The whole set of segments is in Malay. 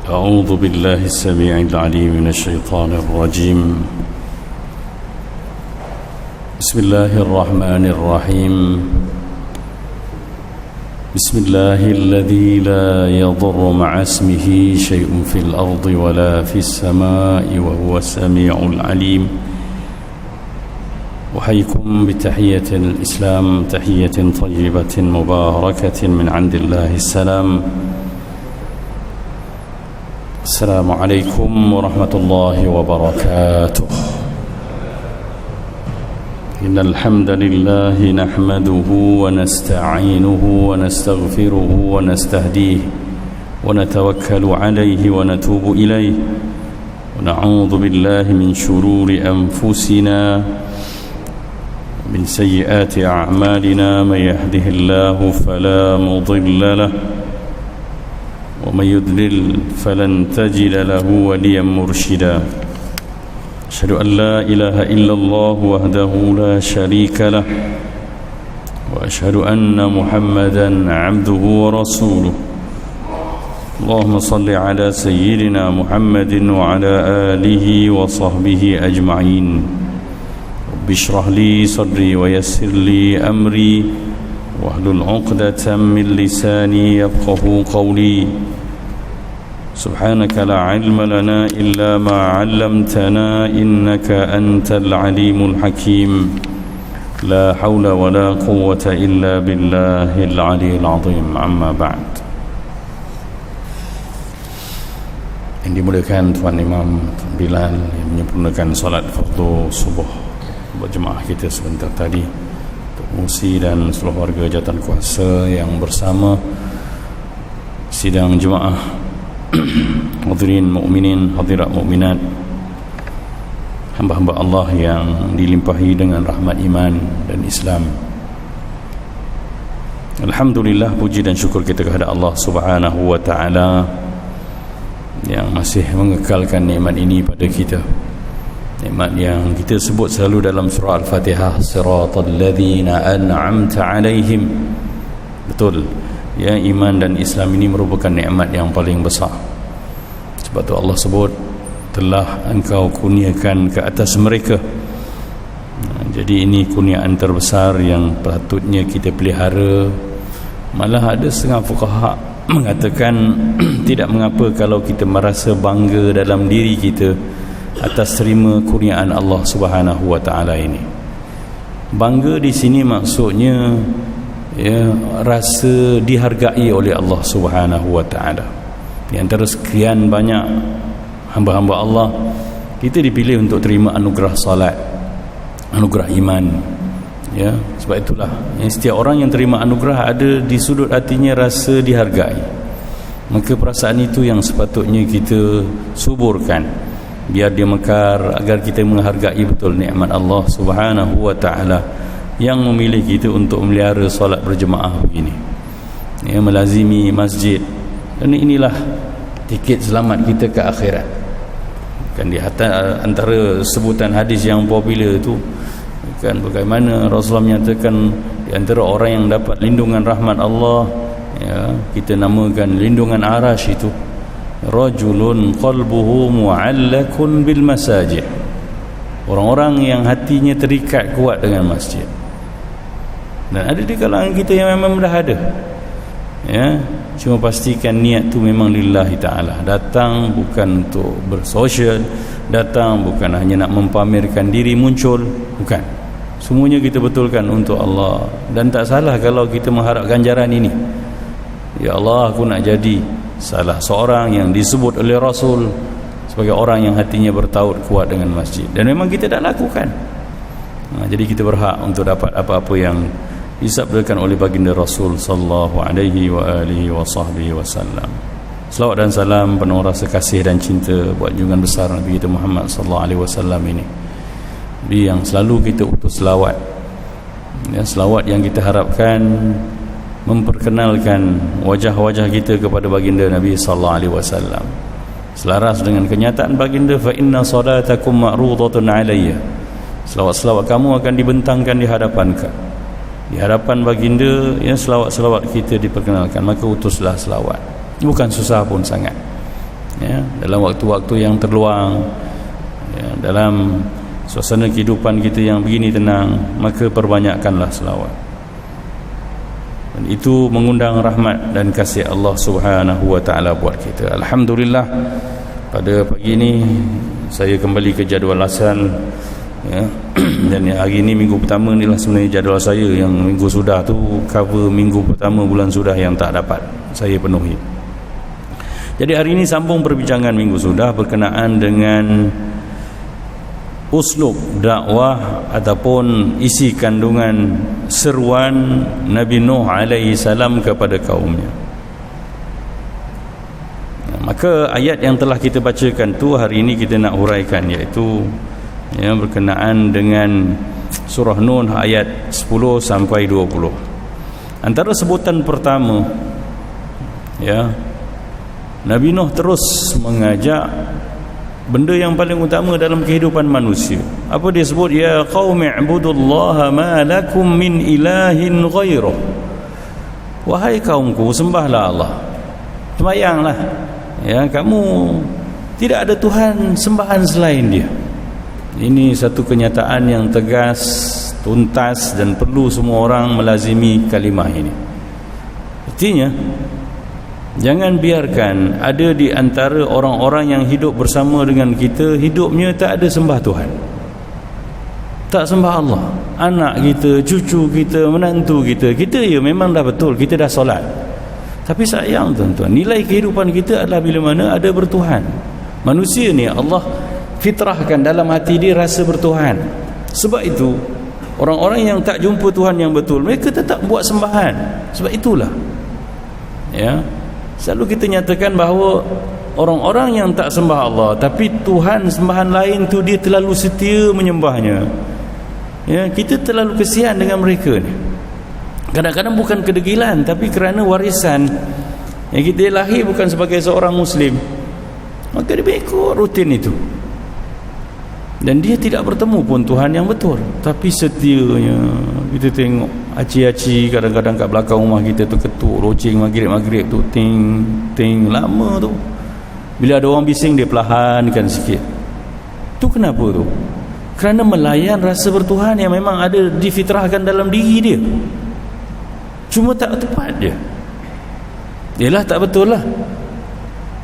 أعوذ بالله السميع العليم من الشيطان الرجيم. بسم الله الرحمن الرحيم. بسم الله الذي لا يضر مع اسمه شيء في الأرض ولا في السماء وهو السميع العليم. أحييكم بتحية الإسلام، تحية طيبة مباركة من عند الله السلام. السلام عليكم ورحمة الله وبركاته. إن الحمد لله نحمده ونستعينه ونستغفره ونستهديه ونتوكل عليه ونتوب إليه ونعوذ بالله من شرور أنفسنا من سيئات أعمالنا. من يهده الله فلا مضل له ومن يضلل فلن تجد له وليا مرشدا. أشهد أن لا إله إلا الله وحده لا شريك له وأشهد أن محمدا عبده ورسوله. اللهم صل على سيدنا محمد وعلى آله وصحبه أجمعين. رب اشرح لي صدري ويسر لي أمري واحلل عقدة من لساني يفقه قولي. سبحانك لا علم لنا إلا ما علمتنا إنك أنت العليم الحكيم. لا حول ولا قوة إلا بالله العلي العظيم. أما بعد. Yang dimuliakan Tuan Imam Bilal yang menyempurnakan salat fardu subuh berjemaah kita sebentar tadi, Musi dan seluruh warga jawatan kuasa yang bersama sidang jemaah hadirin mukminin, hadirat mukminat, hamba-hamba Allah yang dilimpahi dengan rahmat iman dan Islam. Alhamdulillah, puji dan syukur kita kepada Allah Subhanahu wa taala yang masih mengekalkan nikmat ini pada kita. Nikmat yang kita sebut selalu dalam surah Al-Fatihah, siratal ladzina an'amta alaihim. Betul, ya, iman dan Islam ini merupakan nikmat yang paling besar. Sebab tu Allah sebut, telah engkau kurniakan ke atas mereka. Jadi ini kurniaan terbesar yang patutnya kita pelihara. Malah ada setengah fuqaha mengatakan tidak mengapa kalau kita merasa bangga dalam diri kita atas terima kurniaan Allah Subhanahu wa taala ini. Bangga di sini maksudnya, ya, rasa dihargai oleh Allah Subhanahu wa taala. Di antara sekian banyak hamba-hamba Allah, kita dipilih untuk terima anugerah salat, anugerah iman. Ya, sebab itulah setiap orang yang terima anugerah ada di sudut hatinya rasa dihargai. Maka perasaan itu yang sepatutnya kita suburkan, biar dia mekar, agar kita menghargai betul nikmat Allah Subhanahu wa taala yang memilih kita untuk memelihara solat berjemaah begini, ya, melazimi masjid. Dan inilah tiket selamat kita ke akhirat. Kan di antara sebutan hadis yang popular itu kan bagaimana Rasulullah menyatakan di antara orang yang dapat lindungan rahmat Allah, ya, kita namakan lindungan arasy itu rajulun qalbuhu mu'allakun bil masajid. Orang-orang yang hatinya terikat kuat dengan masjid. Dan ada di kalangan kita yang memang dah ada, ya, cuma pastikan niat tu memang lillahi ta'ala. Datang bukan untuk bersosial, datang bukan hanya nak mempamerkan diri muncul, bukan. Semuanya kita betulkan untuk Allah. Dan tak salah kalau kita mengharap ganjaran ini. Ya Allah, aku nak jadi salah seorang yang disebut oleh Rasul sebagai orang yang hatinya bertaut kuat dengan masjid. Dan memang kita dah lakukan. Jadi kita berhak untuk dapat apa-apa yang disabdakan oleh baginda Rasul sallallahu alaihi wa alihi wa sahbihi wasallam. Selawat dan salam penuh rasa kasih dan cinta buat junjungan besar Nabi kita Muhammad sallallahu alaihi wasallam ini, dia yang selalu kita utus selawat, ya, selawat yang kita harapkan memperkenalkan wajah-wajah kita kepada baginda Nabi sallallahu alaihi wasallam, selaras dengan kenyataan baginda, fa inna salatakum ma'rudatun alayya. Selawat-selawat kamu akan dibentangkan di hadapan baginda, ya, selawat-selawat kita diperkenalkan. Maka utuslah selawat, bukan susah pun sangat, ya, dalam waktu-waktu yang terluang, ya, dalam suasana kehidupan kita yang begini tenang, maka perbanyakkanlah selawat. Dan itu mengundang rahmat dan kasih Allah Subhanahu wa taala buat kita. Alhamdulillah, pada pagi ini saya kembali ke jadual asal, ya. Dan hari ini minggu pertama ni lah sebenarnya jadual saya. Yang minggu sudah tu cover minggu pertama bulan sudah yang tak dapat saya penuhi. Jadi hari ini sambung perbincangan minggu sudah berkenaan dengan uslub dakwah ataupun isi kandungan seruan Nabi Nuh alaihi salam kepada kaumnya. Maka ayat yang telah kita bacakan tu hari ini kita nak huraikan, iaitu ya, berkenaan dengan surah Nuh ayat 10 sampai 20. Antara sebutan pertama, ya, Nabi Nuh terus mengajak benda yang paling utama dalam kehidupan manusia. Apa dia sebut? Ya qaumi ibudullaha ma lakum min ilahin ghairuh. Wahai kaumku, sembahlah Allah, sembahyanglah, ya, kamu tidak ada Tuhan sembahan selain Dia. Ini satu kenyataan yang tegas, tuntas, dan perlu semua orang melazimi kalimah ini. Artinya, jangan biarkan ada di antara orang-orang yang hidup bersama dengan kita, hidupnya tak ada sembah Tuhan, tak sembah Allah. Anak kita, cucu kita, menantu kita, kita ya memang dah betul, kita dah solat, tapi sayang tuan-tuan, nilai kehidupan kita adalah bila mana ada bertuhan. Manusia ni Allah fitrahkan dalam hati dia rasa bertuhan. Sebab itu orang-orang yang tak jumpa Tuhan yang betul, mereka tetap buat sembahan. Sebab itulah, ya, selalu kita nyatakan bahawa orang-orang yang tak sembah Allah tapi Tuhan sembahan lain tu, dia terlalu setia menyembahnya. Ya, kita terlalu kesian dengan mereka ni. Kadang-kadang bukan kedegilan, tapi kerana warisan yang kita lahir bukan sebagai seorang Muslim, maka dia ikut rutin itu, dan dia tidak bertemu pun Tuhan yang betul, tapi setianya. Kita tengok aci-aci kadang-kadang kat belakang rumah kita tu ketuk loceng maghrib-maghrib tu, ting ting, lama tu. Bila ada orang bising dia perlahankan sikit. Tu kenapa tu? Kerana melayan rasa bertuhan yang memang ada difitrahkan dalam diri dia, cuma tak tepat dia. Yalah, tak betul lah.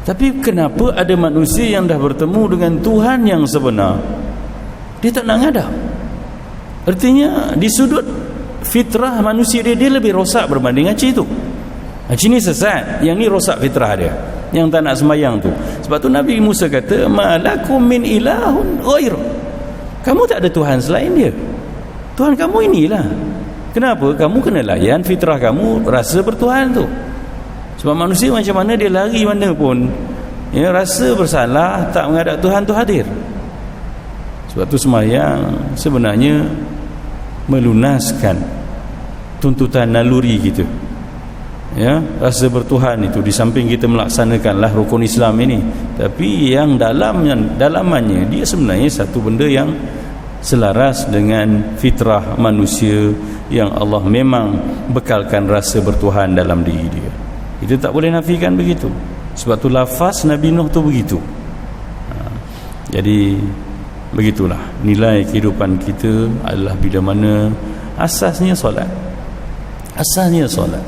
Tapi kenapa ada manusia yang dah bertemu dengan Tuhan yang sebenar, dia tak nak ngadap? Artinya di sudut fitrah manusia dia lebih rosak berbanding Aceh tu. Aceh ni sesat, yang ni rosak fitrah dia, yang tak nak sembahyang tu. Sebab tu Nabi Musa kata, ma lakum min ilahun ghair. Kamu tak ada Tuhan selain Dia. Tuhan kamu inilah. Kenapa? Kamu kena layan fitrah kamu rasa bertuhan tu. Sebab manusia macam mana dia lari mana pun, ya, rasa bersalah tak menghadap Tuhan tu hadir. Sebab tu sembahyang sebenarnya melunaskan tuntutan naluri kita, ya, rasa bertuhan itu. Di samping kita melaksanakanlah rukun Islam ini, tapi yang dalamannya dia sebenarnya satu benda yang selaras dengan fitrah manusia yang Allah memang bekalkan rasa bertuhan dalam diri dia. Kita tak boleh nafikan begitu. Sebab tu lafaz Nabi Nuh tu begitu. Jadi begitulah nilai kehidupan kita adalah bila mana asasnya solat. Asasnya solat.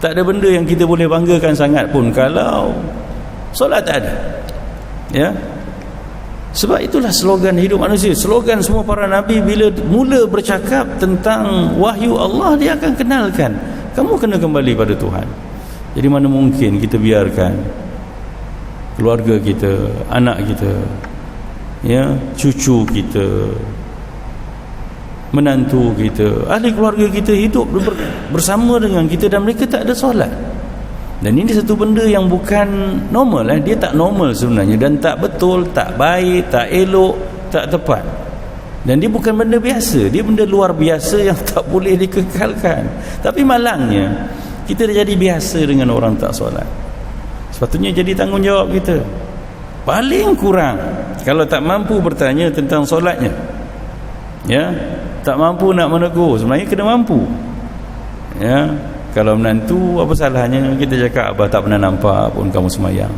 Tak ada benda yang kita boleh banggakan sangat pun kalau solat tak ada, ya. Sebab itulah slogan hidup manusia. Slogan semua para Nabi bila mula bercakap tentang wahyu Allah, dia akan kenalkan, kamu kena kembali pada Tuhan. Jadi mana mungkin kita biarkan keluarga kita, anak kita, ya, cucu kita, menantu kita, ahli keluarga kita hidup bersama dengan kita dan mereka tak ada solat. Dan ini satu benda yang bukan normal, dia tak normal sebenarnya, dan tak betul, tak baik, tak elok, tak tepat. Dan dia bukan benda biasa, dia benda luar biasa yang tak boleh dikekalkan. Tapi malangnya kita dah jadi biasa dengan orang tak solat. Sepatutnya jadi tanggungjawab kita. Paling kurang kalau tak mampu bertanya tentang solatnya, ya, tak mampu nak menegur, sebenarnya kena mampu, ya. Kalau menantu, apa salahnya kita cakap, abah tak pernah nampak pun kamu semayang,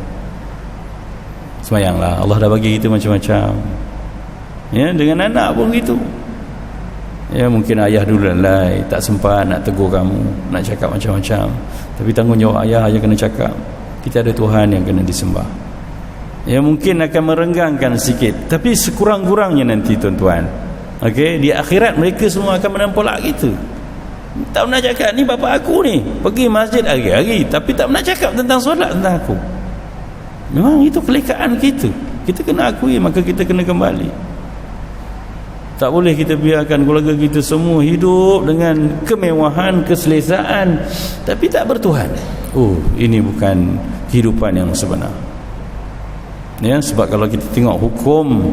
Semayanglah, Allah dah bagi kita macam-macam. Ya, dengan anak pun gitu. Ya, mungkin ayah dulu lalai, tak sempat nak tegur kamu, nak cakap macam-macam. Tapi tanggungjawab ayah kena cakap. Kita ada Tuhan yang kena disembah. Ya, mungkin akan merenggangkan sikit, tapi sekurang-kurangnya nanti tuan-tuan, okey, di akhirat mereka semua akan menampol hak kita. Tak pernah cakap, ni bapa aku ni pergi masjid hari-hari, tapi tak pernah cakap tentang solat tentang aku. Memang itu kelekaan kita. Kita kena akui, maka kita kena kembali. Tak boleh kita biarkan keluarga kita semua hidup dengan kemewahan, keselesaan, tapi tak bertuhan. Oh, ini bukan kehidupan yang sebenar. Ya, sebab kalau kita tengok hukum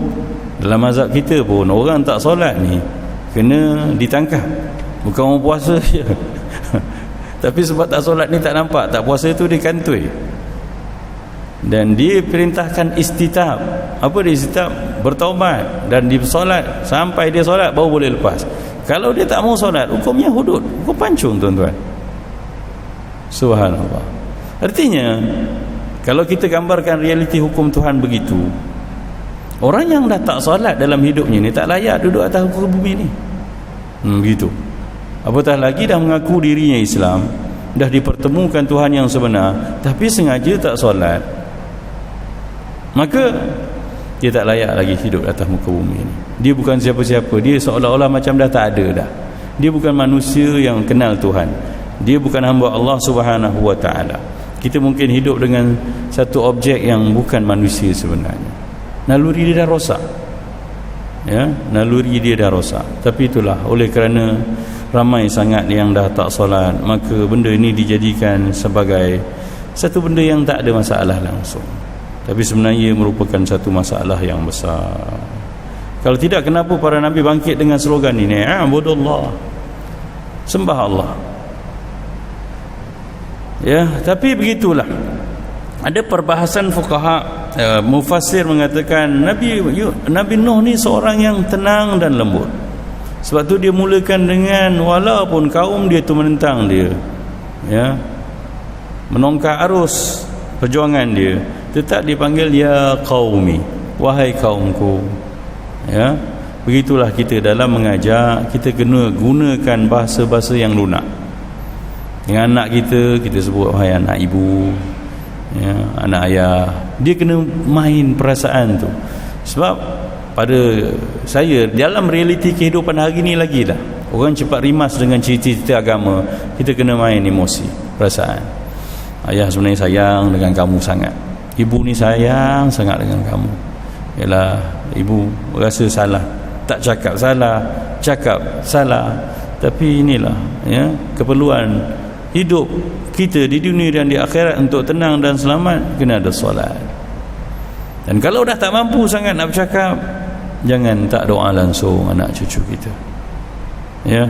dalam mazhab kita pun, orang tak solat ni kena ditangkap. Bukan orang puasa je. Tapi sebab tak solat ni tak nampak, tak puasa tu dia kantoi. Dan dia perintahkan istitab. Apa dia istitab? Bertaubat dan disolat. Sampai dia solat baru boleh lepas. Kalau dia tak mau solat, hukumnya hudud, hukum pancung tuan-tuan. Subhanallah. Artinya, kalau kita gambarkan realiti hukum Tuhan begitu, orang yang dah tak solat dalam hidupnya ni tak layak duduk atas muka bumi ni. Begitu. Apatah lagi dah mengaku dirinya Islam, dah dipertemukan Tuhan yang sebenar, tapi sengaja tak solat, maka dia tak layak lagi hidup atas muka bumi ini. Dia bukan siapa-siapa. Dia seolah-olah macam dah tak ada dah. Dia bukan manusia yang kenal Tuhan. Dia bukan hamba Allah Subhanahu wa ta'ala. Kita mungkin hidup dengan satu objek yang bukan manusia sebenarnya. Naluri dia dah rosak. Ya, naluri dia dah rosak. Tapi itulah, oleh kerana ramai sangat yang dah tak solat, maka benda ini dijadikan sebagai satu benda yang tak ada masalah langsung. Tapi sebenarnya merupakan satu masalah yang besar. Kalau tidak, kenapa para Nabi bangkit dengan slogan ini? Abudullah, sembah Allah. Ya, tapi begitulah. Ada perbahasan fuqaha, mufassir mengatakan Nabi Nuh ni seorang yang tenang dan lembut. Sebab tu dia mulakan dengan walaupun kaum dia tu menentang dia, ya, menongkar arus perjuangan dia, tetap dipanggil ya qaumi, wahai kaumku. Ya, begitulah kita dalam mengajar, kita kena gunakan bahasa-bahasa yang lunak. Dengan anak kita sebut wahai anak ibu, ya, anak ayah. Dia kena main perasaan tu. Sebab pada saya, dalam realiti kehidupan hari ni lagi dah, orang cepat rimas dengan cerita-cerita agama. Kita kena main emosi, perasaan. Ayah sebenarnya sayang dengan kamu sangat, ibu ni sayang sangat dengan kamu. Yalah, ibu rasa salah, tak cakap salah, cakap salah. Tapi inilah, ya, keperluan hidup kita di dunia dan di akhirat untuk tenang dan selamat, kena ada solat. Dan kalau dah tak mampu sangat nak bercakap, jangan tak doa langsung anak cucu kita. Ya,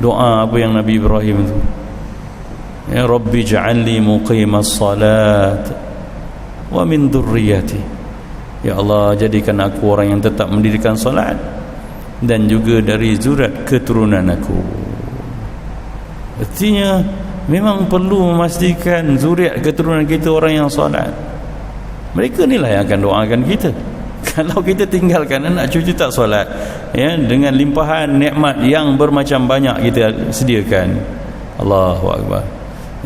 doa apa yang Nabi Ibrahim tu, ya Rabbi ja'alni muqimas salat wa min dhurriyyati. Ya Allah, jadikan aku orang yang tetap mendirikan solat dan juga dari zuriat keturunan aku. Artinya memang perlu memastikan zuriat keturunan kita orang yang solat. Mereka inilah yang akan doakan kita. Kalau kita tinggalkan anak cucu tak solat, ya, dengan limpahan nikmat yang bermacam banyak kita sediakan, Allahu Akbar,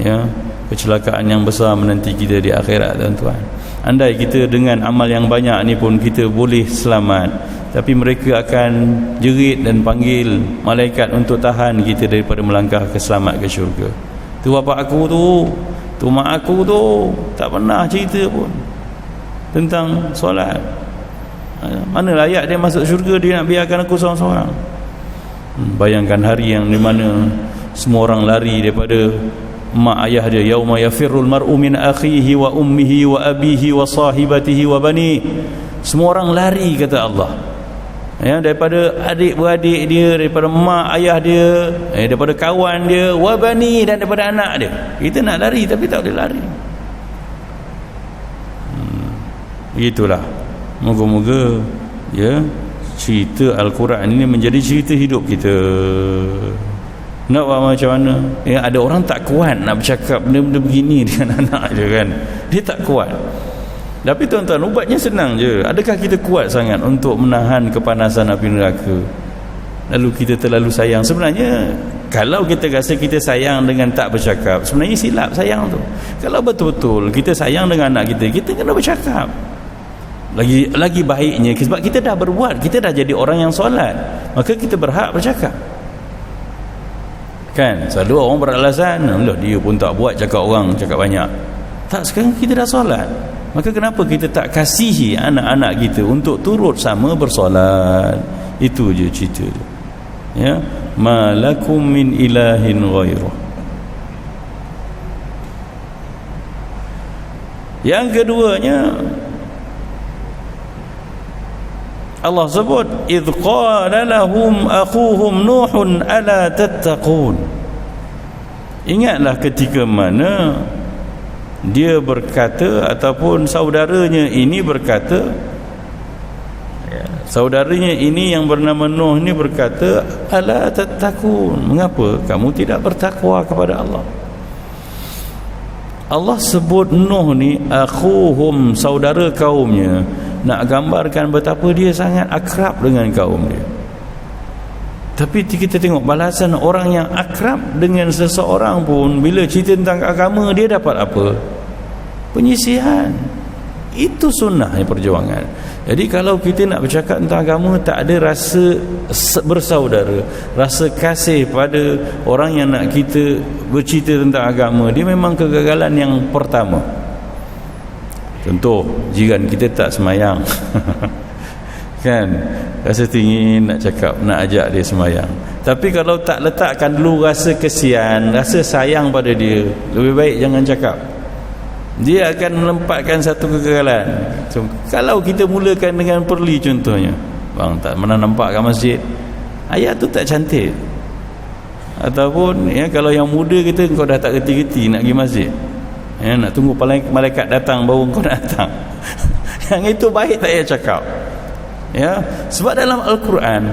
ya, kecelakaan yang besar menanti kita di akhirat, tuan-tuan. Andai kita dengan amal yang banyak ni pun kita boleh selamat, tapi mereka akan jerit dan panggil malaikat untuk tahan kita daripada melangkah ke selamat ke syurga. Tu bapa aku tu mak aku tu tak pernah cerita pun tentang solat. Mana layak dia masuk syurga, dia nak biarkan aku seorang-seorang. Bayangkan hari yang di mana semua orang lari daripada mak ayah dia. Yauma yafirrul mar'u min akhihi wa ummihi wa abihi wa sahibatihi wa bani. Semua orang lari, kata Allah, ya, daripada adik-beradik dia, daripada mak ayah dia, daripada kawan dia, wa bani, dan daripada anak dia. Kita nak lari tapi tak boleh lari. Begitulah. Moga-moga, ya, cerita Al-Quran ini menjadi cerita hidup kita. Nak buat macam mana? Ya, ada orang tak kuat nak bercakap benda-benda begini dengan anak dia, kan? Dia tak kuat. Tapi tuan-tuan, ubatnya senang je. Adakah kita kuat sangat untuk menahan kepanasan api neraka? Lalu kita terlalu sayang. Sebenarnya kalau kita rasa kita sayang dengan tak bercakap, sebenarnya silap sayang tu. Kalau betul-betul kita sayang dengan anak kita, kita kena bercakap. Lagi baiknya sebab kita dah berbuat, kita dah jadi orang yang solat, maka kita berhak bercakap. Kan? Selalu orang beralasan, Allah dia pun tak buat, cakap orang cakap banyak. Tak, sekarang kita dah solat. Maka kenapa kita tak kasihi anak-anak kita untuk turut sama bersolat? Itu je cerita tu. Ya, malakum min ilahin ghairuh. Yang keduanya Allah sebut idh qala lahum akhuhum nuhun ala tattaqun. Ingatlah ketika mana dia berkata, ataupun saudaranya ini berkata, saudaranya ini yang bernama Nuh ini berkata, ala tattaqun, mengapa kamu tidak bertakwa kepada Allah? Allah sebut Nuh ni akhuhum, saudara kaumnya, nak gambarkan betapa dia sangat akrab dengan kaum dia. Tapi kita tengok balasan orang yang akrab dengan seseorang pun, bila cerita tentang agama dia dapat apa? Penyisihan. Itu sunnah perjuangan. Jadi kalau kita nak bercakap tentang agama, tak ada rasa bersaudara, rasa kasih pada orang yang nak kita bercerita tentang agama, dia memang kegagalan yang pertama. Contoh, jiran kita tak semayang kan, rasa tingin nak cakap, nak ajak dia semayang. Tapi kalau tak letakkan dulu rasa kesian, rasa sayang pada dia, lebih baik jangan cakap. Dia akan melempatkan satu kegagalan. So, kalau kita mulakan dengan perli contohnya, bang tak pernah nampak kat masjid, ayat tu tak cantik. Ataupun ya, kalau yang muda kita, kau dah tak reti-reti nak pergi masjid, ya, nak tunggu malaikat datang baru kau nak datang. Yang itu baik tak payah cakap. Ya, sebab dalam Al-Quran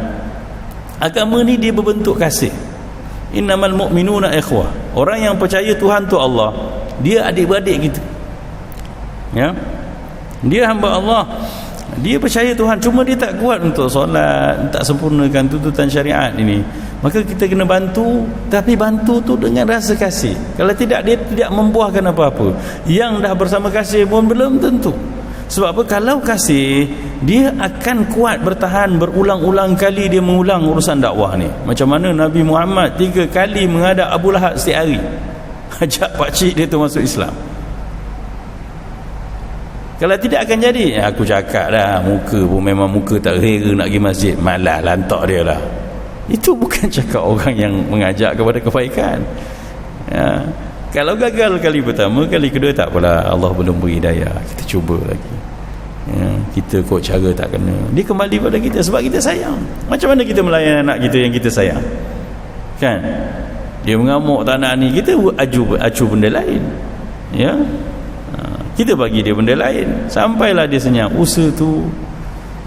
agama ni dia berbentuk kasih. Innamal mu'minuna ikhwah. Orang yang percaya Tuhan tu Allah, dia adik-beradik kita. Ya, dia hamba Allah, dia percaya Tuhan, cuma dia tak kuat untuk solat, tak sempurnakan tuntutan syariat ini. Maka kita kena bantu, tapi bantu tu dengan rasa kasih. Kalau tidak, dia tidak membuahkan apa-apa. Yang dah bersama kasih pun belum tentu. Sebab apa? Kalau kasih, dia akan kuat bertahan, berulang-ulang kali dia mengulang urusan dakwah ni. Macam mana Nabi Muhammad 3 kali menghadap Abu Lahab setiap hari, ajak pakcik dia tu masuk Islam. Kalau tidak akan jadi, ya, aku cakap dah, muka pun memang muka tak rera nak pergi masjid, malah lantak dia lah. Itu bukan cakap orang yang mengajak kepada kebaikan. Ya. Kalau gagal kali pertama, kali kedua tak apalah, Allah belum beri hidayah, kita cuba lagi. Ya, kita kok cara tak kena, dia kembali pada kita sebab kita sayang. Macam mana kita melayan anak kita yang kita sayang? Kan? Dia mengamuk tak nak ni, kita acu benda lain. Ya, kita bagi dia benda lain sampailah dia senyap. Usaha tu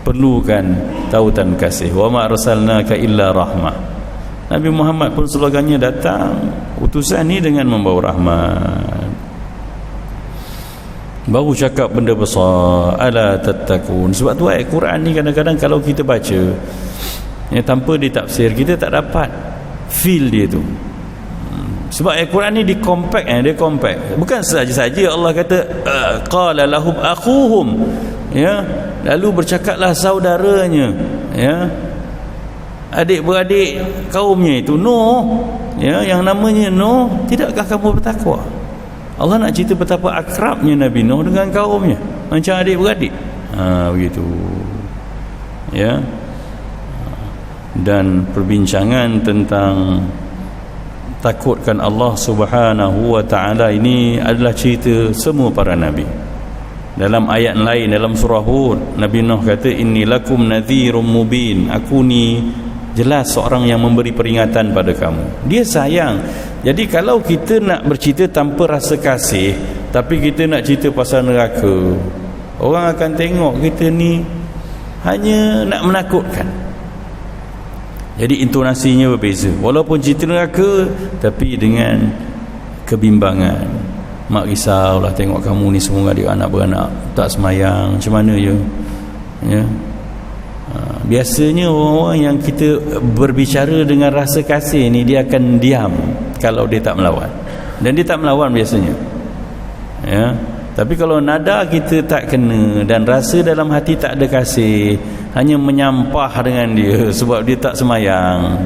perlukan tautan kasih. Wa ma arsalnaka illa rahmah. Nabi Muhammad pun slogannya datang, utusan ni dengan membawa rahmat. Baru cakap benda besar, ala tattaqun. Sebab tu ayat Quran ni kadang-kadang kalau kita baca ya, tanpa ditafsir, kita tak dapat feel dia tu. Sebab ayat Quran ni dia compact. Bukan saja-saja Allah kata qala lahum akhuhum, ya, lalu bercakaplah saudaranya, ya, adik-beradik kaumnya itu Nuh, ya, yang namanya Nuh. Tidakkah kamu bertakwa? Allah nak cerita betapa akrabnya Nabi Nuh dengan kaumnya, macam adik-beradik. Begitu. Ya. Dan perbincangan tentang takutkan Allah Subhanahu wa taala ini adalah cerita semua para nabi. Dalam ayat lain dalam surah Hud, Nabi Nuh kata inni lakum nadhirum mubin. Aku ni jelas seorang yang memberi peringatan pada kamu. Dia sayang. Jadi kalau kita nak bercerita tanpa rasa kasih, tapi kita nak cerita pasal neraka, orang akan tengok kita ni hanya nak menakutkan. Jadi intonasinya berbeza. Walaupun cerita neraka, tapi dengan kebimbangan, mak risaulah tengok kamu ni semua adik anak beranak tak semayang, macam mana je ya. Biasanya orang yang kita berbicara dengan rasa kasih ni, dia akan diam kalau dia tak melawan, dan dia tak melawan biasanya ya. Tapi kalau nada kita tak kena dan rasa dalam hati tak ada kasih, hanya menyampah dengan dia sebab dia tak semayang,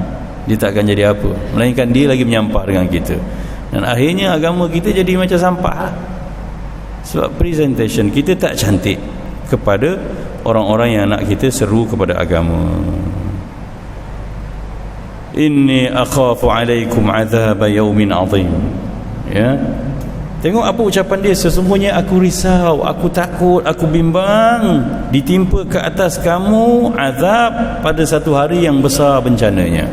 dia tak akan jadi apa, melainkan dia lagi menyampah dengan kita, dan akhirnya agama kita jadi macam sampah. Sebab presentation kita tak cantik kepada orang-orang yang nak kita seru kepada agama. Inni akhafu alaikum azab yaumin azim ya. Tengok apa ucapan dia, sesungguhnya aku risau, aku takut, aku bimbang ditimpa ke atas kamu azab pada satu hari yang besar bencananya.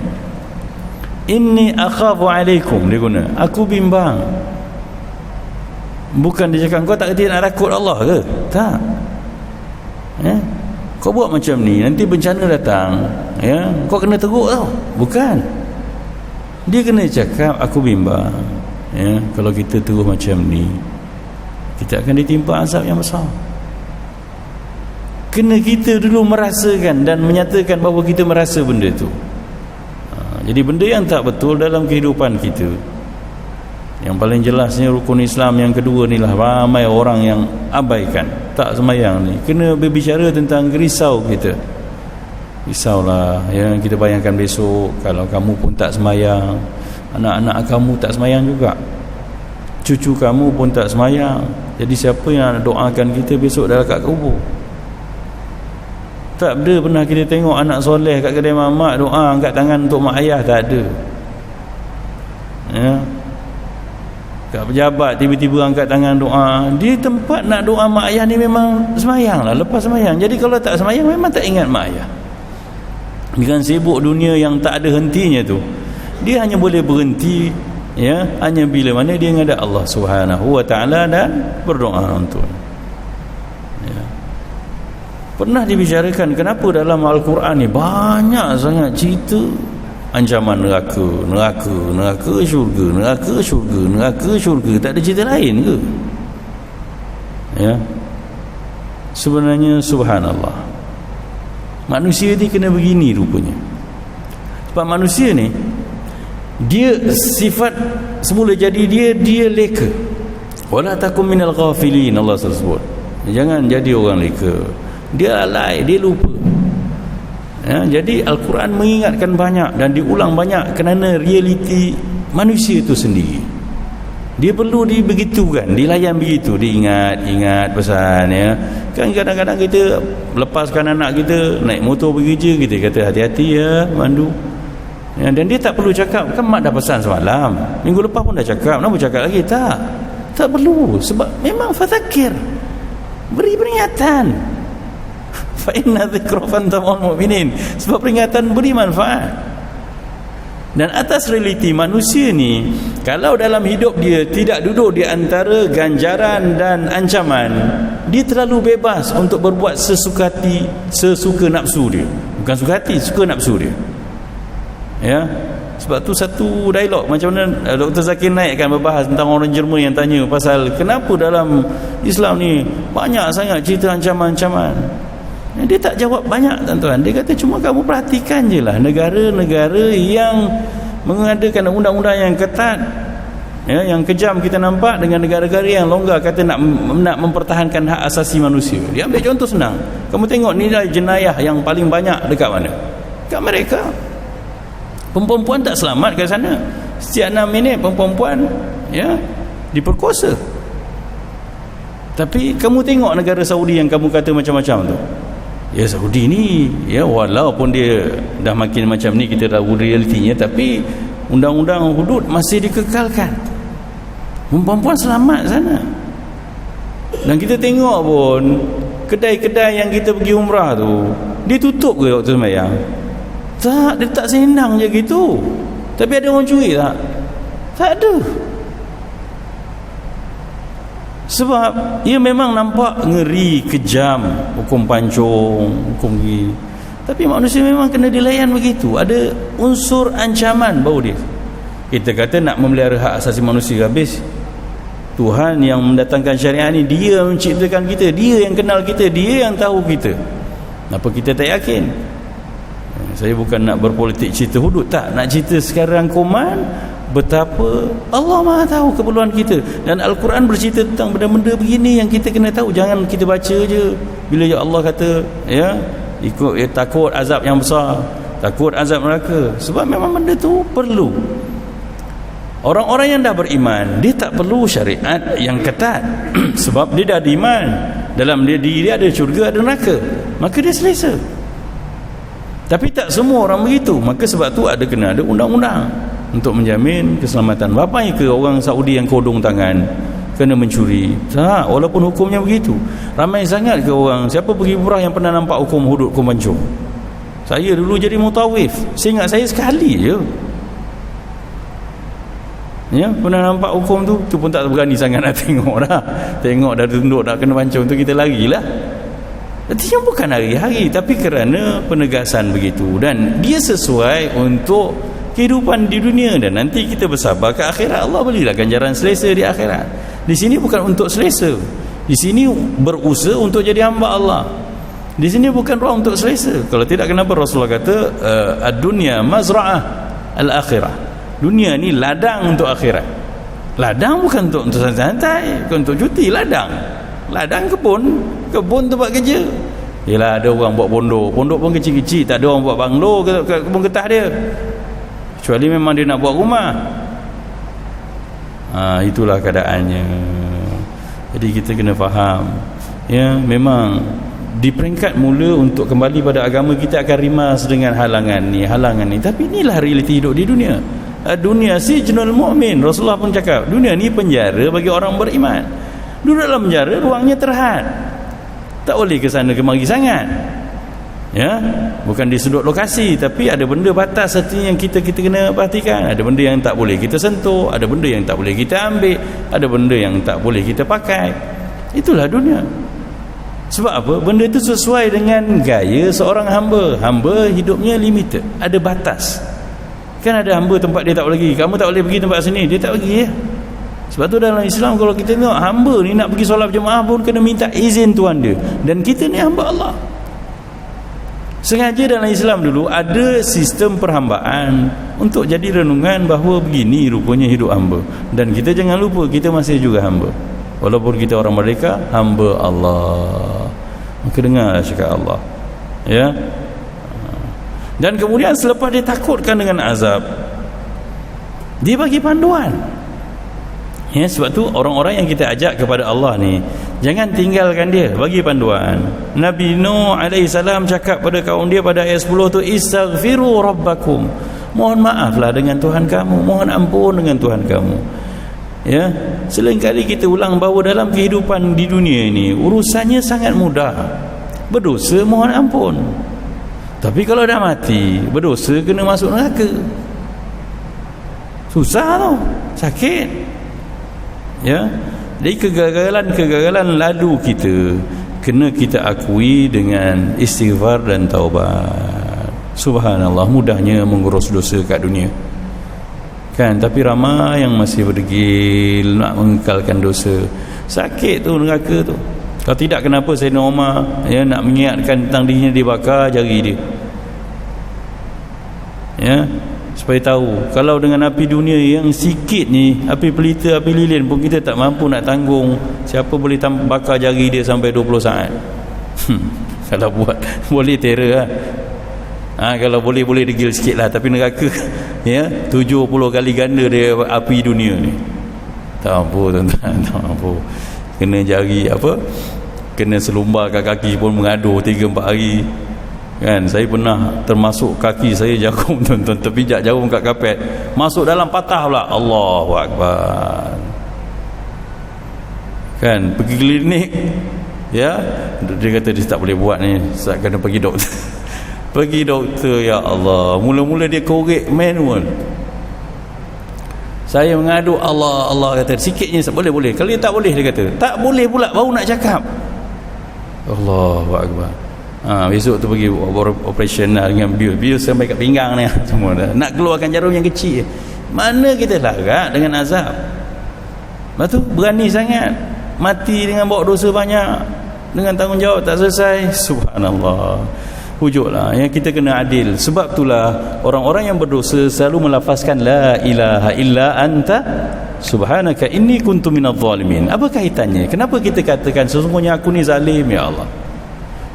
Inni akhafu alaikum, dia guna aku bimbang. Bukan dia cakap kau tak kerti nak takut Allah ke? Tak ya? Kau buat macam ni nanti bencana datang ya, kau kena teruk tau. Bukan, dia kena cakap aku bimbang ya, kalau kita terus macam ni kita akan ditimpa azab yang besar. Kena kita dulu merasakan dan menyatakan bahawa kita merasa benda tu. Jadi benda yang tak betul dalam kehidupan kita, yang paling jelasnya rukun Islam yang kedua ni lah, ramai orang yang abaikan, tak semayang ni. Kena berbicara tentang risau kita. Risaulah ya, kita bayangkan besok kalau kamu pun tak semayang, anak-anak kamu tak semayang juga, cucu kamu pun tak semayang. Jadi siapa yang nak doakan kita besok dah kat kubur? Tak ada pernah kita tengok anak soleh kat kedai mamak doa angkat tangan untuk mak ayah, tak ada ya. Kat pejabat tiba-tiba angkat tangan doa. Di tempat nak doa mak ayah ni memang semayang lah, lepas semayang. Jadi kalau tak semayang memang tak ingat mak ayah. Dengan sibuk dunia yang tak ada hentinya tu, dia hanya boleh berhenti ya, hanya bila mana dia menghadap Allah Subhanahu wa ta'ala dan berdoa untuk ya. Pernah dibicarakan kenapa dalam Al-Quran ni banyak sangat cerita ancaman neraka syurga, neraka syurga, tak ada cerita lain ke ya? Sebenarnya subhanallah, manusia ni kena begini rupanya. Sebab manusia ni dia sifat semula jadi dia leka. Wala takum minal ghafilin, Allah sebut. Jangan jadi orang leka. Dia lalai, dia lupa ya. Jadi Al-Quran mengingatkan banyak dan diulang banyak kerana realiti manusia itu sendiri. Dia perlu dibegitukan, dilayan begitu, diingat pesan ya. Kan kadang-kadang kita lepaskan anak kita naik motor pergi kerja, kita kata hati-hati ya mandu ya, dan dia tak perlu cakap, kan mak dah pesan semalam, minggu lepas pun dah cakap, nak cakap lagi? Tak perlu. Sebab memang fadzakir, beri peringatan. Fa inna dzikra tanfa'ul mu'minin. Sebab peringatan beri manfaat. Dan atas realiti manusia ni, kalau dalam hidup dia tidak duduk di antara ganjaran dan ancaman, dia terlalu bebas untuk berbuat sesuka hati, sesuka nafsu dia. Bukan suka hati, suka nafsu dia ya. Sebab tu satu dialog macam mana Dr. Zakir Naik kan berbahas tentang orang Jerman yang tanya pasal kenapa dalam Islam ni banyak sangat cerita ancaman-ancaman. Dia tak jawab banyak tuan-tuan. Dia kata cuma kamu perhatikan je lah negara-negara yang mengadakan undang-undang yang ketat ya, yang kejam kita nampak, dengan negara-negara yang longgar kata nak mempertahankan hak asasi manusia. Dia ambil contoh senang. Kamu tengok nilai jenayah yang paling banyak dekat mana? Dekat mereka. Perempuan tak selamat kat sana. Setiap 6 minit perempuan ya diperkosa. Tapi kamu tengok negara Saudi yang kamu kata macam-macam tu. Ya, Saudi ni ya, walaupun dia dah makin macam ni, kita tahu realitinya, tapi undang-undang hudud masih dikekalkan. Perempuan selamat sana. Dan kita tengok pun kedai-kedai yang kita pergi umrah tu, dia tutup ke waktu sembahyang? Tak, dia tak senang je gitu. Tapi ada orang curi tak? Tak ada. Sebab ia memang nampak ngeri, kejam, hukum pancung, hukum gini. Tapi manusia memang kena dilayan begitu. Ada unsur ancaman baru dia. Kita kata nak memelihara hak asasi manusia habis Tuhan yang mendatangkan syariat ni, dia menciptakan kita, dia yang kenal kita, dia yang tahu kita. Kenapa kita tak yakin? Saya bukan nak berpolitik cerita hudud, tak, nak cerita sekarang koman betapa Allah Maha tahu keperluan kita. Dan Al-Quran bercerita tentang benda-benda begini yang kita kena tahu. Jangan kita baca je bila ya Allah kata ikut takut azab yang besar, takut azab neraka. Sebab memang benda tu perlu. Orang-orang yang dah beriman, dia tak perlu syariat yang ketat sebab dia dah beriman, dalam diri dia ada syurga, ada neraka, maka dia selesa. Tapi tak semua orang begitu. Maka sebab tu kena ada undang-undang untuk menjamin keselamatan. Berapa ke orang Saudi yang kodong tangan kena mencuri? Tak, walaupun hukumnya begitu. Ramai sangat ke orang, siapa pergi umrah yang pernah nampak hukum hudud Kumancung? Saya dulu jadi mutawif, saya ingat saya sekali je pernah nampak hukum tu pun tak berani sangat nak tengok dah. Tengok dah tunduk nak kena pancung tu, kita larilah. Artinya bukan hari-hari, tapi kerana penegasan begitu, dan dia sesuai untuk kehidupan di dunia, dan nanti kita bersabar ke akhirat. Allah berilah ganjaran selesa di akhirat. Di sini bukan untuk selesa, di sini berusaha untuk jadi hamba Allah. Di sini bukan ruang untuk selesa. Kalau tidak, kenapa Rasulullah kata ad-dunya mazra'ah al-akhirah? Dunia ni ladang untuk akhirat. Ladang bukan untuk santai-santai, bukan untuk cuti. Ladang kebun tempat kerja. Yelah, ada orang buat pondok pun kecil-kecil, tak ada orang buat banglo kat kebun getah dia, kecuali memang dia nak buat rumah. Itulah keadaannya. Jadi kita kena faham, memang di peringkat mula untuk kembali pada agama, kita akan rimas dengan halangan ni, tapi inilah realiti hidup di dunia. Dunia sijnul mu'min. Rasulullah pun cakap, dunia ni penjara bagi orang beriman. Duduk dalam penjara, ruangnya terhad, tak boleh ke sana kemari sangat, bukan di sudut lokasi, tapi ada benda batas artinya yang kita kena perhatikan. Ada benda yang tak boleh kita sentuh, ada benda yang tak boleh kita ambil, ada benda yang tak boleh kita pakai. Itulah dunia. Sebab apa? Benda itu sesuai dengan gaya seorang hamba hidupnya limited, ada batas. Kan ada hamba tempat dia tak boleh pergi, kamu tak boleh pergi tempat sini, dia tak pergi. Sebab tu dalam Islam, kalau kita tengok hamba ni nak pergi solat berjemaah pun kena minta izin tuan dia, dan kita ni hamba Allah. Sengaja dalam Islam dulu ada sistem perhambaan untuk jadi renungan bahawa begini rupanya hidup hamba. Dan kita jangan lupa, kita masih juga hamba, walaupun kita orang merdeka, hamba Allah. Maka dengar cakap Allah, Dan kemudian selepas dia takutkan dengan azab, dia bagi panduan. Sebab tu orang-orang yang kita ajak kepada Allah ni, jangan tinggalkan dia, bagi panduan. Nabi Nuh AS cakap pada kaum dia pada ayat 10 tu, istaghfiru rabbakum, mohon maaflah dengan Tuhan kamu, mohon ampun dengan Tuhan kamu. Selain kali kita ulang bahawa dalam kehidupan di dunia ini urusannya sangat mudah. Berdosa mohon ampun, tapi kalau dah mati berdosa kena masuk neraka. Susah tau, sakit. Jadi kegagalan lalu kita kena kita akui dengan istighfar dan taubat. Subhanallah, mudahnya mengurus dosa kat dunia kan, tapi ramai yang masih berdegil nak mengekalkan dosa. Sakit tu neraka tu. Kalau tidak, kenapa Sayyidina Umar nak mengingatkan tentang dirinya dibakar jari dia, supaya tahu kalau dengan api dunia yang sikit ni, api pelita, api lilin pun kita tak mampu nak tanggung, siapa boleh bakar jari dia sampai 20 saat? Kalau buat boleh terror kalau boleh degil sikit lah, tapi neraka 70 kali ganda dia api dunia ni. Tak mampu tuan-tuan, tak mampu. Kena jari kena selumbar kat kaki pun mengadu 3-4 hari kan. Saya pernah termasuk kaki saya jarum tuan-tuan, terpijak jarum kat kapet, masuk dalam patah pula. Allahu Akbar kan. Pergi klinik dia kata dia tak boleh buat ni, saya kena pergi doktor. Pergi doktor, ya Allah, mula-mula dia korek manual, saya mengadu Allah kata sikitnya boleh. Kalau dia tak boleh, dia kata tak boleh pula, baru nak cakap. Allahu Akbar. Besok tu pergi operation lah dengan bil sampai kat pinggang ni semua dah. Nak keluarkan jarum yang kecil, mana kita larat dengan azab. Lepas tu berani sangat mati dengan bawa dosa banyak, dengan tanggungjawab tak selesai. Subhanallah. Wujudlah yang kita kena adil. Sebab itulah orang-orang yang berdosa selalu melafazkan la ilaha illa anta subhanaka inni kuntu minadh zalimin. Apa kaitannya? Kenapa kita katakan sesungguhnya aku ni zalim ya Allah?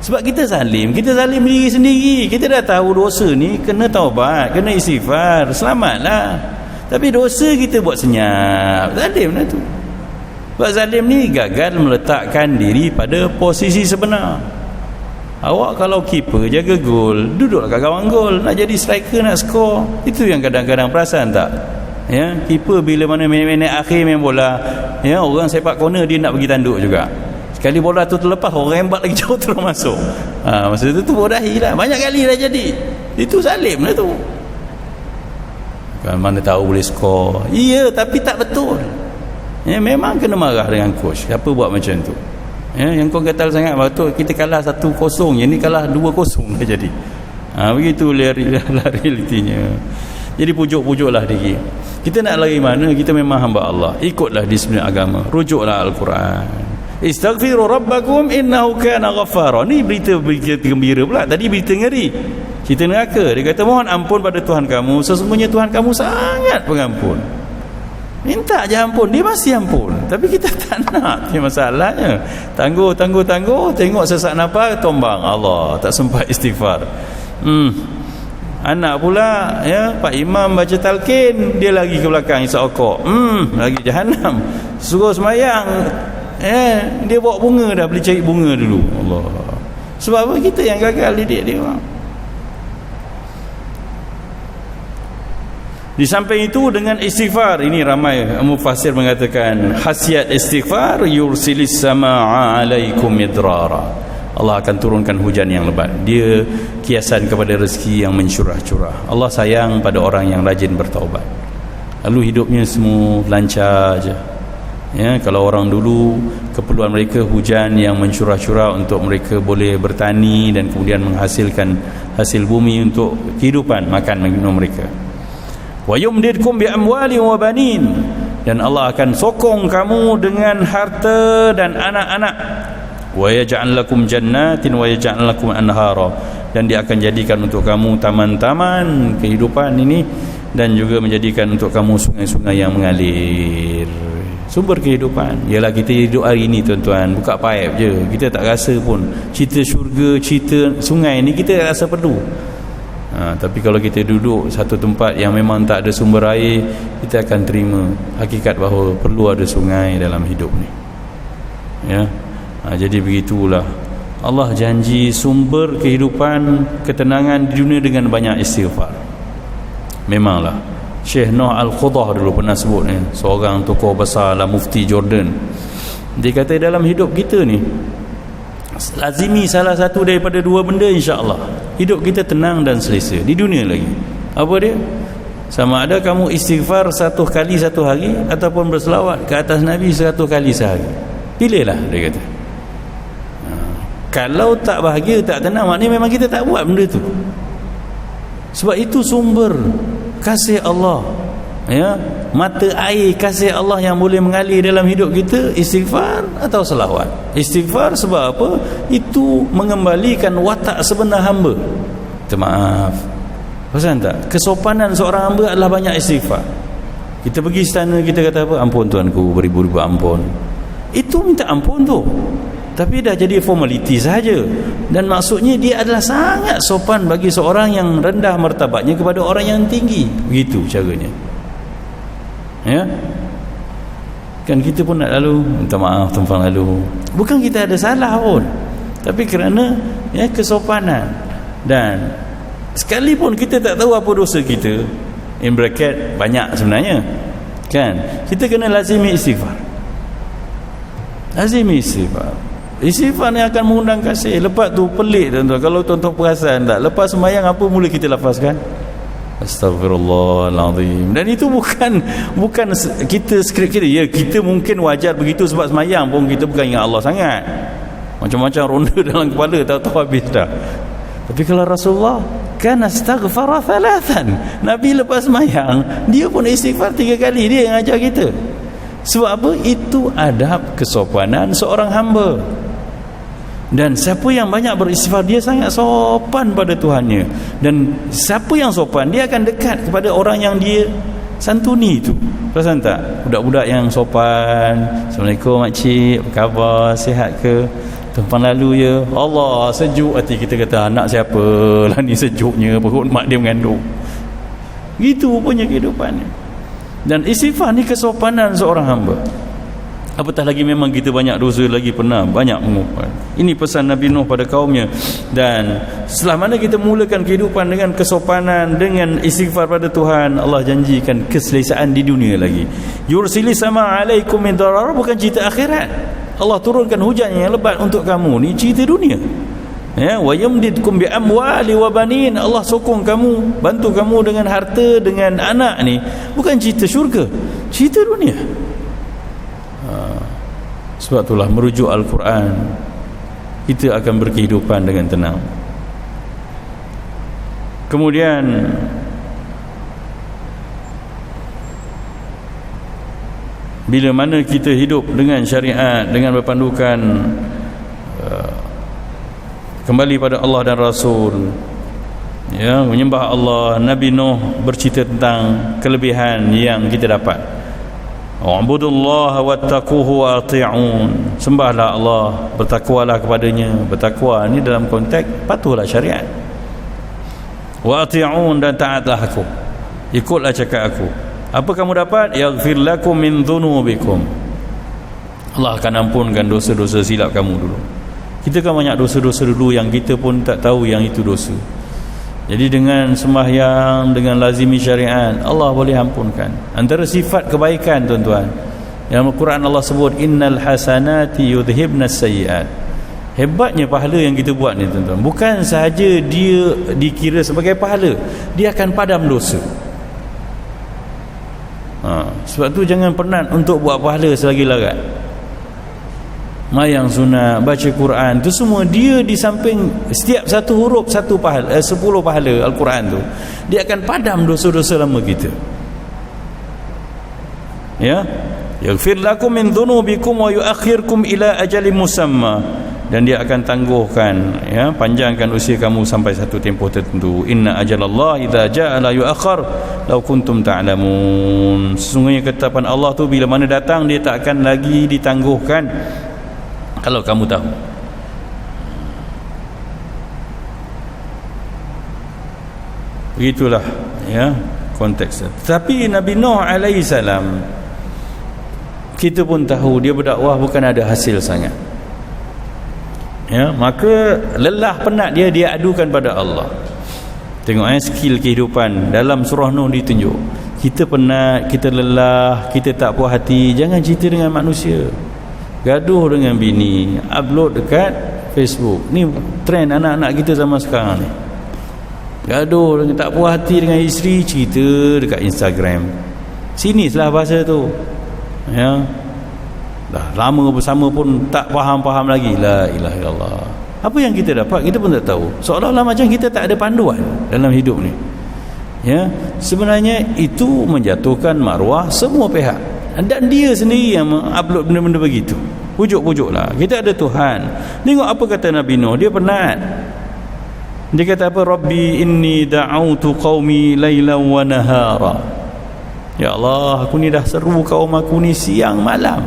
Sebab kita zalim diri sendiri. Kita dah tahu dosa ni kena taubat, kena istighfar, selamatlah. Tapi dosa kita buat senyap. Zalim lah tu. Sebab zalim ni gagal meletakkan diri pada posisi sebenar. Awak kalau keeper jaga gol, duduk kat gawang gol, nak jadi striker, nak skor. Itu yang kadang-kadang perasan tak? Ya, keeper bila mana minit-minit akhir main bola, ya, orang sepak corner dia nak pergi tanduk juga. Sekali bola tu terlepas, orang rembat lagi jauh terus masuk. Masa tu bodahi lah. Banyak kali dah jadi. Itu zalim lah tu. Kan mana tahu boleh skor. Iya, tapi tak betul. Ya, memang kena marah dengan coach. Siapa buat macam tu? Ya, yang kau gatal sangat waktu kita kalah 1-0, yang ni kalah 2-0 dah jadi. Begitu realitinya. Jadi pujuk-pujuklah diri. Kita nak lari mana? Kita memang hamba Allah. Ikutlah disiplin agama. Rujuklah Al-Quran. Istaghfiru rabbakum innahu kana ghaffara. Ni berita gembira pula. Tadi berita ngeri. Cerita neraka. Dia kata mohon ampun pada Tuhan kamu. Sesungguhnya Tuhan kamu sangat pengampun. Minta je ampun, dia masih ampun. Tapi kita tak nak. Ini masalahnya. Tangguh. Tengok sesak nafas, tombang. Allah, tak sempat istighfar. Anak pula, ya, Pak Imam baca talqin, dia lagi ke belakang isap okok. Lagi jahanam. Suruh semayang, dia bawa bunga dah, boleh cari bunga dulu. Allah. Sebab apa? Kita yang gagal didik dia orang. Di samping itu dengan istighfar, ini ramai mufassir mengatakan khasiat istighfar yursilis samaa alaikum midrara. Allah akan turunkan hujan yang lebat. Dia kiasan kepada rezeki yang mencurah-curah. Allah sayang pada orang yang rajin bertaubat. Lalu hidupnya semua lancar je. Ya, kalau orang dulu keperluan mereka hujan yang mencurah-curah untuk mereka boleh bertani dan kemudian menghasilkan hasil bumi untuk kehidupan makan minum mereka. Wa yumdidkum bi amwali wa banin, dan Allah akan sokong kamu dengan harta dan anak-anak. Wa yaj'al lakum jannatin wa yaj'al lakum anhara, dan dia akan jadikan untuk kamu taman-taman kehidupan ini dan juga menjadikan untuk kamu sungai-sungai yang mengalir. Sumber kehidupan ialah kita hidup hari ini tuan-tuan, buka paip je, kita tak rasa pun cerita syurga, cerita sungai ni kita tak rasa perlu. Tapi kalau kita duduk satu tempat yang memang tak ada sumber air, kita akan terima hakikat bahawa perlu ada sungai dalam hidup ni. Ya, jadi begitulah. Allah janji sumber kehidupan, ketenangan di dunia dengan banyak istighfar. Memanglah Syekh Noh Al-Qudah dulu pernah sebut ni, seorang tokoh besar lah, mufti Jordan. Dia kata dalam hidup kita ni lazimi salah satu daripada dua benda, insya-Allah hidup kita tenang dan selesa di dunia lagi. Apa dia? Sama ada kamu istighfar 1 kali satu hari ataupun berselawat ke atas Nabi 100 kali sehari. Pilihlah, dia kata. Kalau tak bahagia, tak tenang, maknanya memang kita tak buat benda tu. Sebab itu sumber kasih Allah, ya, mata air kasih Allah yang boleh mengalir dalam hidup kita, istighfar atau selawat. Istighfar sebab apa? Itu mengembalikan watak sebenar hamba. Maaf, perasan tak? Kesopanan seorang hamba adalah banyak istighfar. Kita pergi istana, kita kata apa? Ampun tuanku, beribu-ribu ampun. Itu minta ampun tu, tapi dah jadi formaliti saja. Dan maksudnya dia adalah sangat sopan bagi seorang yang rendah martabatnya kepada orang yang tinggi. Begitu caranya. Ya, kan kita pun nak lalu minta maaf tumpang lalu, bukan kita ada salah pun, tapi kerana ya kesopanan. Dan sekalipun kita tak tahu apa dosa kita, in bracket banyak sebenarnya, kan, kita kena lazimi istighfar. Lazimi istighfar. Istighfar ni akan mengundang kasih. Lepas tu pelik tuan-tuan, kalau tuan-tuan perasan tak, lepas sembahyang apa mula kita lafazkan? Astaghfirullahalazim. Dan itu bukan kita skrip kita. Ya, kita mungkin wajar begitu sebab semayang pun kita bukan ingat Allah sangat. Macam-macam ronda dalam kepala, tahu-tahu habis dah. Tapi kalau Rasulullah kan astaghfara thalathan, Nabi lepas semayang dia pun istighfar 3 kali, dia yang ajar kita. Sebab apa? Itu adab kesopanan seorang hamba. Dan siapa yang banyak beristighfar, dia sangat sopan pada Tuhannya. Dan siapa yang sopan, dia akan dekat kepada orang yang dia santuni itu. Perasan tak? Budak-budak yang sopan, Assalamualaikum makcik, apa khabar, sihat ke? Tempan lalu ya, Allah sejuk hati kita, kata anak siapa lah ni sejuknya, perut mak dia mengandung. Gitu punya kehidupannya. Dan istighfar ni kesopanan seorang hamba. Apatah lagi memang kita banyak dosa lagi, pernah banyak mengumpul. Ini pesan Nabi Nuh pada kaumnya. Dan setelah mana kita mulakan kehidupan dengan kesopanan, dengan istighfar pada Tuhan, Allah janjikan keselesaan di dunia lagi. Yursilis sama alaikum min darar, bukan cerita akhirat. Allah turunkan hujan yang lebat untuk kamu, ni cerita dunia. Ya, wa yamdidkum bi amwali wa banin, Allah sokong kamu, bantu kamu dengan harta, dengan anak ni, bukan cerita syurga, cerita dunia. Sebab itulah merujuk Al-Quran, kita akan berkehidupan dengan tenang. Kemudian bila mana kita hidup dengan syariat, dengan berpandukan kembali pada Allah dan Rasul, ya, menyembah Allah. Nabi Nuh bercerita tentang kelebihan yang kita dapat. Wa'budullaha wattaquhu wa ati'un, sembahlah Allah, bertakwalah kepadanya. Bertakwa ni dalam konteks patuhlah syariat. Wa ati'un, dan taatlah aku, ikutlah cakap aku. Apa kamu dapat? Yaghfir lakum min dhunubikum, Allah akan ampunkan dosa-dosa silap kamu dulu. Kita kan banyak dosa-dosa dulu yang kita pun tak tahu yang itu dosa. Jadi dengan sembahyang, dengan lazimi syariat, Allah boleh ampunkan. Antara sifat kebaikan, tuan-tuan, dalam Al-Quran Allah sebut innal hasanati yudhibnas sayyiat. Hebatnya pahala yang kita buat ni, tuan-tuan, bukan sahaja dia dikira sebagai pahala, dia akan padam dosa. Sebab tu jangan penat untuk buat pahala selagi larat. Mayang sunat, baca Quran, tu semua dia di samping setiap satu huruf satu pahala, 10 pahala Al-Quran tu, dia akan padam dosa-dosa lama kita. Ya, yaghfir lakum min dhunubikum wa yuakhirkum ila ajalin musamma, dan dia akan tangguhkan, ya, panjangkan usia kamu sampai satu tempoh tertentu. Inna ajalallah idza jaa la yuakhir law kuntum ta'lamun. Sesungguhnya ketetapan Allah tu bila mana datang, dia tak akan lagi ditangguhkan kalau kamu tahu. Begitulah, ya, konteksnya. Tapi Nabi Nuh alaihi salam, kita pun tahu dia berdakwah bukan ada hasil sangat. Ya, maka lelah penat dia adukan pada Allah. Tengok skill kehidupan dalam surah Nuh ditunjuk. Kita penat, kita lelah, kita tak puas hati, jangan cerita dengan manusia. Gaduh dengan bini, upload dekat Facebook. Ni trend anak-anak kita zaman sekarang ni. Gaduh dengan, tak puas hati dengan isteri, cerita dekat Instagram. Sini salah bahasa tu. Ya. Dah lama bersama pun tak faham-faham lagi. La ilaha illallah. Apa yang kita dapat, kita pun tak tahu. Seolah-olah macam kita tak ada panduan dalam hidup ni. Ya, sebenarnya itu menjatuhkan maruah semua pihak. Dan dia sendiri yang mengupload benda-benda begitu. Pujuk-pujuklah, kita ada Tuhan. Tengok apa kata Nabi Nuh, dia penat. Dia kata apa? Rabbi inni da'autu qaumi lailan wa nahara. Ya Allah, aku ni dah seru kaum aku ni siang malam.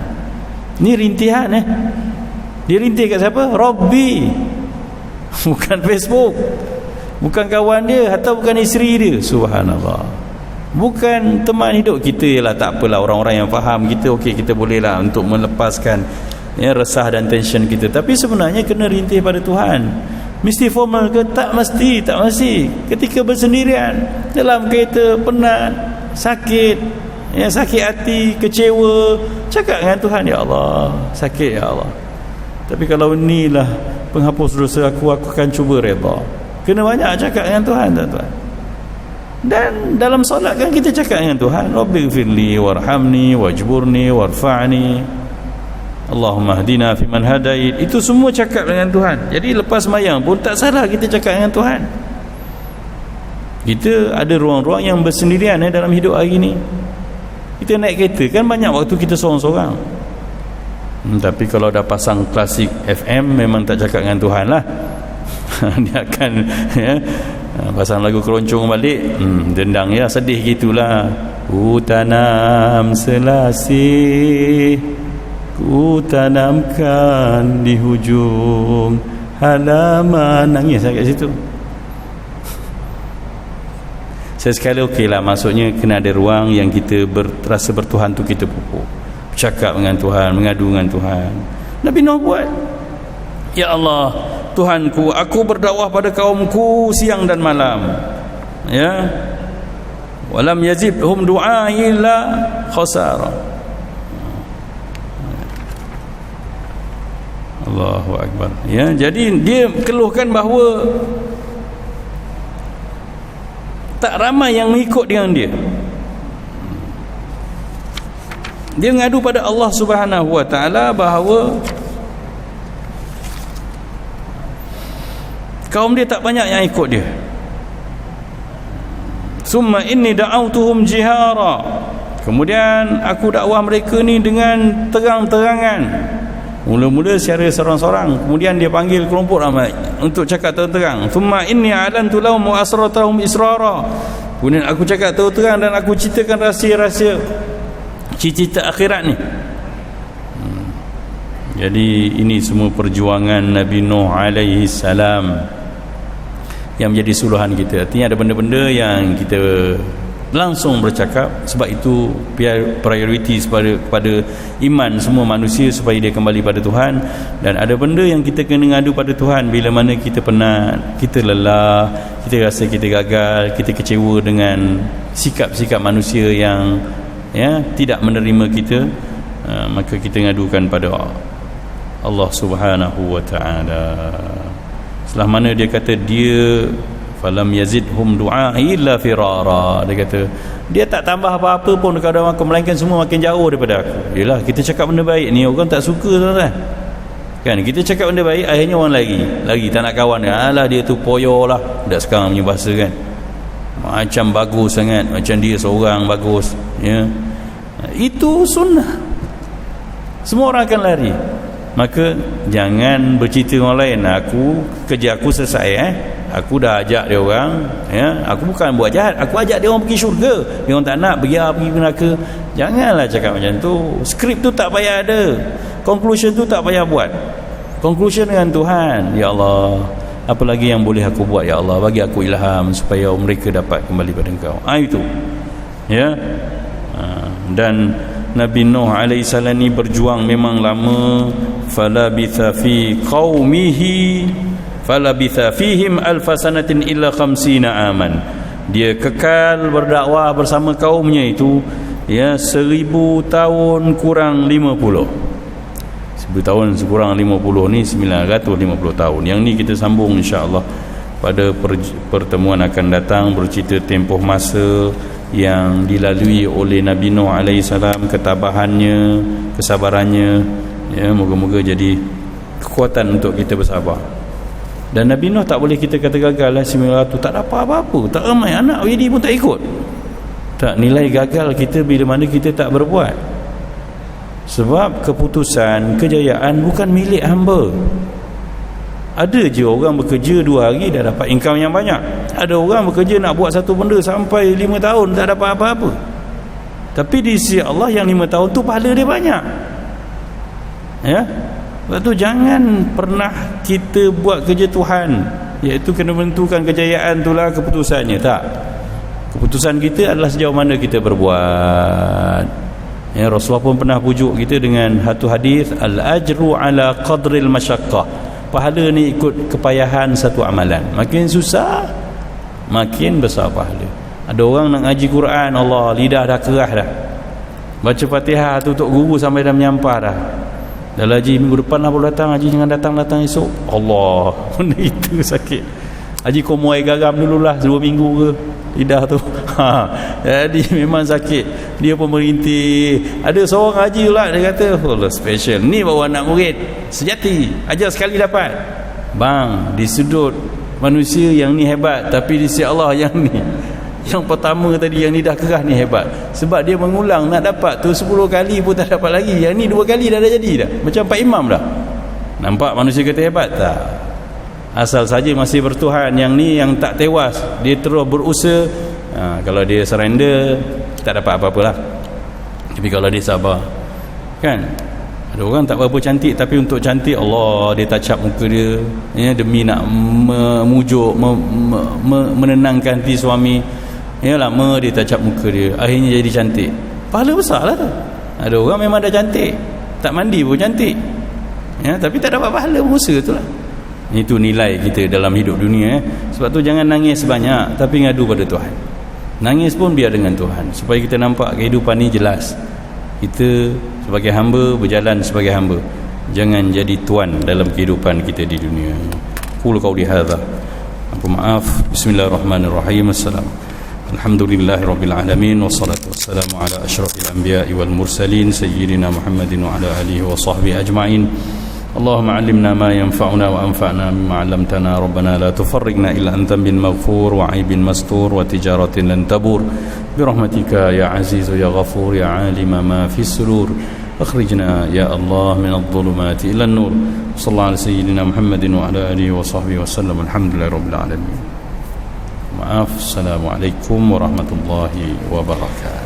Ni rintihan Dia rintih kat siapa? Rabbi. Bukan Facebook, bukan kawan dia, atau bukan isteri dia. Subhanallah. Bukan teman hidup kita. Ialah tak apalah, orang-orang yang faham kita, okey, kita bolehlah untuk melepaskan, ya, resah dan tension kita. Tapi sebenarnya kena rintih pada Tuhan. Mesti formal ke? Tak mesti. Ketika bersendirian, dalam kereta, penat, sakit, ya, sakit hati, kecewa, cakap dengan Tuhan, ya Allah, sakit ya Allah, tapi kalau inilah penghapus dosa aku akan cuba redha. Kena banyak cakap dengan Tuhan, tuan-tuan. Dan dalam solat kan kita cakap dengan Tuhan, Rabbighfirli warhamni wajburni warfa'ni Allahumma hdina fiman hadait. Itu semua cakap dengan Tuhan. Jadi lepas sembahyang pun tak salah kita cakap dengan Tuhan. Kita ada ruang-ruang yang bersendirian dalam hidup hari ini. Kita naik kereta kan banyak waktu kita sorang-sorang. Tapi kalau dah pasang klasik FM, memang tak cakap dengan Tuhan lah. Dia akan pasang lagu keroncong balik, dendang ya, sedih gitulah. Ku tanam selasih, ku tanamkan di hujung halaman. Nangis kat situ. Sesekali okeylah, maksudnya kena ada ruang yang kita rasa bertuhan tu, kita pupuk, cakap dengan Tuhan, mengadu dengan Tuhan. Nabi Nuh buat. Ya Allah, Tuhanku, aku berdakwah pada kaumku siang dan malam, ya, walam yazidhum du'ai illa khasara. Allahu Akbar. Ya, jadi dia keluhkan bahawa tak ramai yang mengikut dengan dia. Dia mengadu pada Allah Subhanahu wa taala bahawa kaum dia tak banyak yang ikut dia. Summa inni da'autuhum jihara. Kemudian aku dakwah mereka ni dengan terang-terangan. Mula-mula secara seorang-seorang, kemudian dia panggil kelompok ramai untuk cakap terang-terang. Summa inni a'lantu lahum wa asrartuhum israra. Kemudian aku cakap terang-terang dan aku ceritakan rahsia-rahsia cita-cita akhirat ni. Jadi ini semua perjuangan Nabi Nuh alaihi salam yang menjadi suluhan kita. Artinya ada benda-benda yang kita langsung bercakap, sebab itu prioriti kepada iman semua manusia supaya dia kembali pada Tuhan. Dan ada benda yang kita kena ngadu pada Tuhan bila mana kita penat, kita lelah, kita rasa kita gagal, kita kecewa dengan sikap-sikap manusia yang tidak menerima kita, maka kita ngadukan pada Allah Subhanahu wa taala. Setelah mana dia kata dia falam yazidhum du'ai illa firara, dia kata dia tak tambah apa-apa pun kalau aku, melainkan semua makin jauh daripada aku. Yalah, kita cakap benda baik ni orang tak suka, tuan-tuan. Kan kita cakap benda baik, akhirnya orang lagi tak nak kawan. Alah, dia tu poyo lah, dak sekarang punya bahasa kan, macam bagus sangat, macam dia seorang bagus, ya. Itu sunnah, semua orang akan lari. Maka jangan bercerita orang lain, aku kerja aku selesai, aku dah ajak dia orang, ya, aku bukan buat jahat, aku ajak dia orang pergi syurga, dia orang tak nak, pergi neraka. Janganlah cakap macam tu. Skrip tu tak payah ada, conclusion tu tak payah buat. Conclusion dengan Tuhan. Ya Allah, apa lagi yang boleh aku buat, ya Allah, bagi aku ilham supaya mereka dapat kembali pada Engkau. Itu, ya. Dan Nabi Nuh alaihissalam ni berjuang memang lama. Falabitha fi qaumihi falabitha fihim alfasanatin illa 50 aman. Dia kekal berdakwah bersama kaumnya itu, ya, 1000 tahun kurang 50. 1000 tahun kurang 50 ni 950 tahun. Yang ni kita sambung insya-Allah pada pertemuan akan datang, bercerita tempoh masa yang dilalui oleh Nabi Nuh alaihissalam, ketabahannya, kesabarannya, ya, moga-moga jadi kekuatan untuk kita bersabar. Dan Nabi Nuh tak boleh kita kata gagal lah, 900 tak dapat apa-apa, tak ramai anak jadi pun tak ikut. Tak, nilai gagal kita bila mana kita tak berbuat. Sebab keputusan, kejayaan bukan milik hamba. Ada je orang bekerja 2 hari dah dapat income yang banyak. Ada orang bekerja nak buat satu benda sampai 5 tahun tak dapat apa-apa. Tapi di sisi Allah yang 5 tahun tu pahala dia banyak. Ya. Sebab tu jangan pernah kita buat kerja Tuhan, iaitu kena menentukan kejayaan itulah keputusannya. Tak. Keputusan kita adalah sejauh mana kita berbuat. Ya, Rasulullah pun pernah pujuk kita dengan satu hadis, al-ajru ala qadril masyaqqah. Pahala ni ikut kepayahan satu amalan. Makin susah, makin besar pahala. Ada orang nak ngaji Quran, Allah, lidah dah kerah dah. Baca Fatihah tu untuk guru sampai dah menyampah dah. Dah haji minggu depan lah boleh datang, haji jangan datang esok. Allah, benda itu sakit. Haji kau muai garam dululah 2 minggu ke lidah tu. Jadi memang sakit. Dia pun merintih. Ada seorang haji pula, dia kata, Allah special. Ni baru anak murid sejati, ajar sekali dapat. Bang, di sudut manusia yang ni hebat, tapi di sisi Allah yang ni Yang pertama tadi yang lidah keras ni hebat, sebab dia mengulang, nak dapat tu 10 kali pun tak dapat lagi. Yang ni 2 kali dah jadi dah, macam Pak Imam dah. Nampak manusia kata hebat tak? Asal saja masih bertuhan. Yang ni yang tak tewas, dia terus berusaha. Kalau dia surrender, tak dapat apa-apalah. Tapi kalau dia sabar, kan, ada orang tak berapa cantik, tapi untuk cantik Allah dia touch up muka dia, ya, demi nak memujuk, menenangkan hati suami, ya, lama dia touch up muka dia, akhirnya jadi cantik. Pahala besar lah tu. Ada orang memang dah cantik, tak mandi pun cantik, ya, tapi tak dapat pahala, usaha tu lah. Itu nilai kita dalam hidup dunia, Sebab tu jangan nangis banyak, tapi ngadu pada Tuhan. Nangis pun biar dengan Tuhan, supaya kita nampak kehidupan ni jelas. Kita sebagai hamba berjalan sebagai hamba, jangan jadi tuan dalam kehidupan kita di dunia. Qul qauli hadza, apa maaf. Bismillahirrahmanirrahim. Alhamdulillahirabbil alamin, wassalatu wassalamu ala asyrafil anbiya'i wal mursalin sayyidina Muhammadin wa ala alihi wa sahbihi ajma'in. Allahumma 'allimna ma yanfa'una wa anfa'na mimma 'allamtana. Rabbana la tufarriqna illa anta bil maghfur wa 'aibin mastur wa tijaratin lan tabur birahmatika ya aziz ya ghafur ya 'alima ma fi surur. Akhrijna ya Allah min adh-dhulumati ila an-nur. Sallallahu ala sayyidina Muhammadin wa ala alihi wa sahbihi wa sallam. Alhamdulillahirabbil alamin. Maaf. Assalamualaikum warahmatullahi wabarakatuh.